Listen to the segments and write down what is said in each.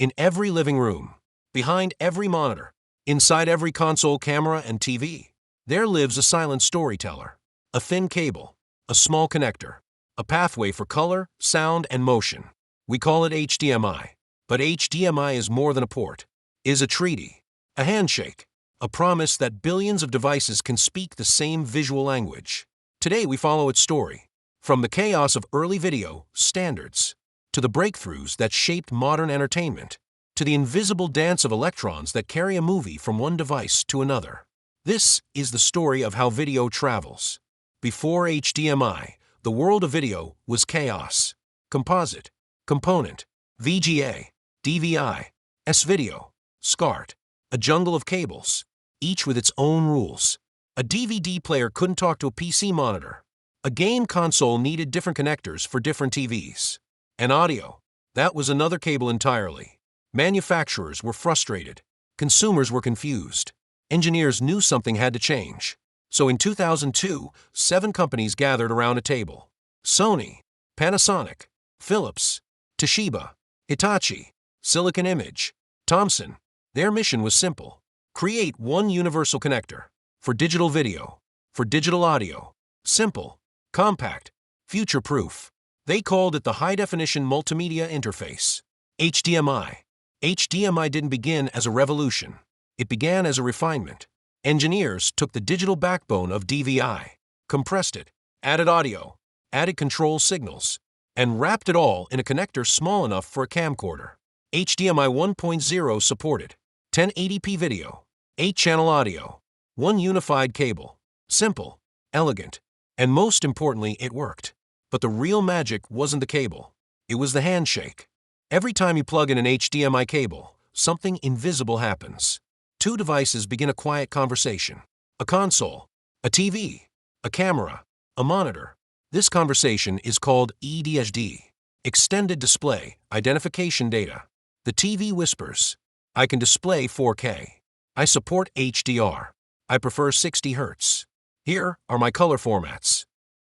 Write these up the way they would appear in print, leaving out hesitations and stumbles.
In every living room, behind every monitor, inside every console, camera, and TV, there lives a silent storyteller. A thin cable, a small connector, a pathway for color, sound, and motion. We call it HDMI, but HDMI is more than a port, is a treaty, a handshake, a promise that billions of devices can speak the same visual language. Today we follow its story, from the chaos of early video standards, to the breakthroughs that shaped modern entertainment, to the invisible dance of electrons that carry a movie from one device to another. This is the story of how video travels. Before HDMI, the world of video was chaos. Composite, component, VGA, DVI, S-video, SCART, a jungle of cables, each with its own rules. A DVD player couldn't talk to a PC monitor. A game console needed different connectors for different TVs. And audio, that was another cable entirely. Manufacturers were frustrated. Consumers were confused. Engineers knew something had to change. So in 2002, 7 companies gathered around a table. Sony, Panasonic, Philips, Toshiba, Hitachi, Silicon Image, Thomson. Their mission was simple: create one universal connector for digital video, for digital audio. Simple, compact, future-proof. They called it the High-Definition Multimedia Interface, HDMI. HDMI didn't begin as a revolution. It began as a refinement. Engineers took the digital backbone of DVI, compressed it, added audio, added control signals, and wrapped it all in a connector small enough for a camcorder. HDMI 1.0 supported 1080p video, 8-channel audio, one unified cable. Simple, elegant, and most importantly, it worked. But the real magic wasn't the cable. It was the handshake. Every time you plug in an HDMI cable, something invisible happens. 2 devices begin a quiet conversation. A console, a TV, a camera, a monitor. This conversation is called EDID, Extended Display Identification Data. The TV whispers, "I can display 4K. I support HDR. I prefer 60 Hz. Here are my color formats."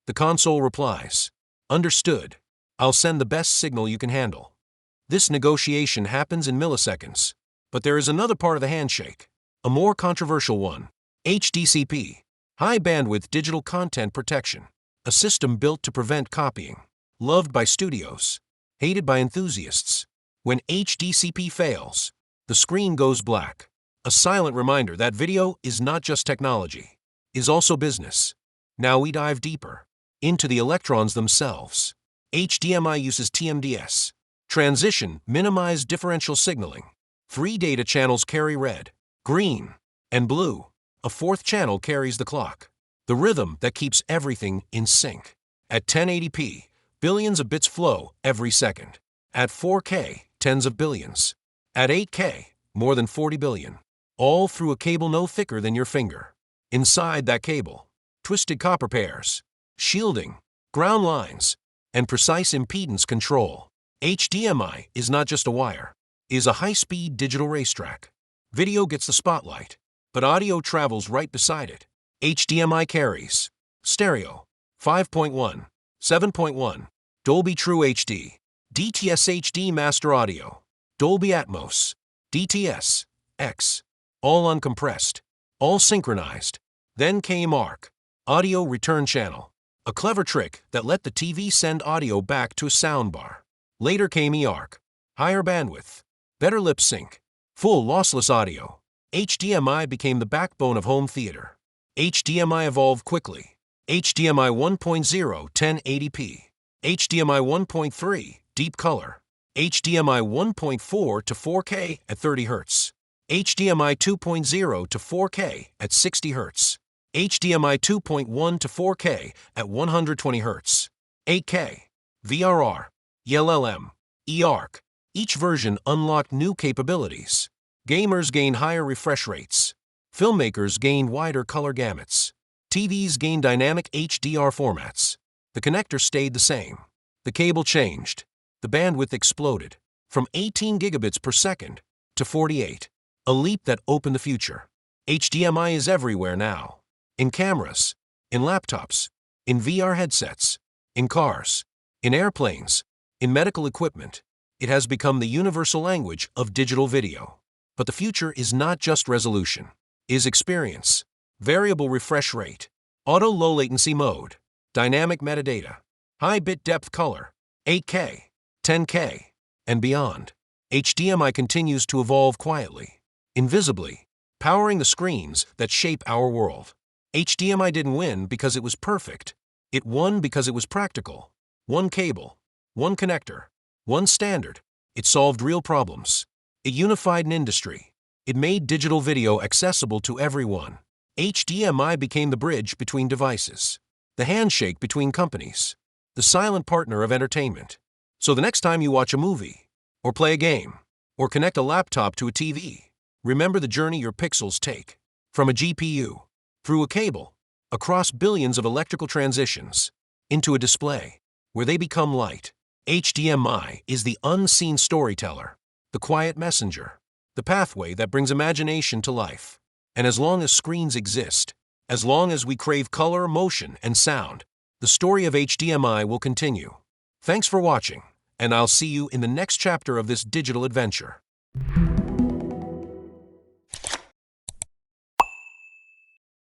The console replies, "Understood. I'll send the best signal you can handle." This negotiation happens in milliseconds. But there is another part of the handshake, a more controversial one: HDCP, High Bandwidth Digital Content Protection, a system built to prevent copying, loved by studios, hated by enthusiasts. When HDCP fails, the screen goes black, a silent reminder that video is not just technology, is also business. Now we dive deeper into the electrons themselves. HDMI uses TMDS, transition minimized differential signaling. 3 data channels carry red, green, and blue. A 4th channel carries the clock, the rhythm that keeps everything in sync. At 1080p, billions of bits flow every second. At 4K, tens of billions. At 8K, more than 40 billion. All through a cable no thicker than your finger. Inside that cable, twisted copper pairs, shielding, ground lines, and precise impedance control. HDMI is not just a wire. It is a high-speed digital racetrack. Video gets the spotlight, but audio travels right beside it. HDMI carries stereo, 5.1, 7.1, Dolby True HD, DTS HD Master Audio, Dolby Atmos, DTS, X, all uncompressed, all synchronized. Then came ARC, Audio Return Channel, a clever trick that let the TV send audio back to a soundbar. Later came eARC, higher bandwidth, better lip sync, full lossless audio. HDMI became the backbone of home theater. HDMI evolved quickly. HDMI 1.0 1080p, HDMI 1.3 deep color, HDMI 1.4 to 4K at 30 Hz, HDMI 2.0 to 4K at 60 Hz, HDMI 2.1 to 4K at 120 Hz, 8K, VRR, LLM, eARC. Each version unlocked new capabilities. Gamers gained higher refresh rates. Filmmakers gained wider color gamuts. TVs gained dynamic HDR formats. The connector stayed the same. The cable changed. The bandwidth exploded from 18 gigabits per second to 48, a leap that opened the future. HDMI is everywhere now. In cameras, in laptops, in VR headsets, in cars, in airplanes, in medical equipment, It has become the universal language of digital video. But the future is not just resolution. It is experience, variable refresh rate, auto low latency mode, dynamic metadata, high bit depth color, 8K, 10K, and beyond. HDMI continues to evolve quietly, invisibly, powering the screens that shape our world. HDMI didn't win because it was perfect. It won because it was practical. One cable, one connector, one standard. It solved real problems. It unified an industry. It made digital video accessible to everyone. HDMI became the bridge between devices, the handshake between companies, the silent partner of entertainment. So the next time you watch a movie, or play a game, or connect a laptop to a TV, remember the journey your pixels take. From a GPU, through a cable, across billions of electrical transitions, into a display, where they become light. HDMI is the unseen storyteller, the quiet messenger, the pathway that brings imagination to life. And as long as screens exist, as long as we crave color, motion, and sound, the story of HDMI will continue. Thanks for watching, and I'll see you in the next chapter of this digital adventure.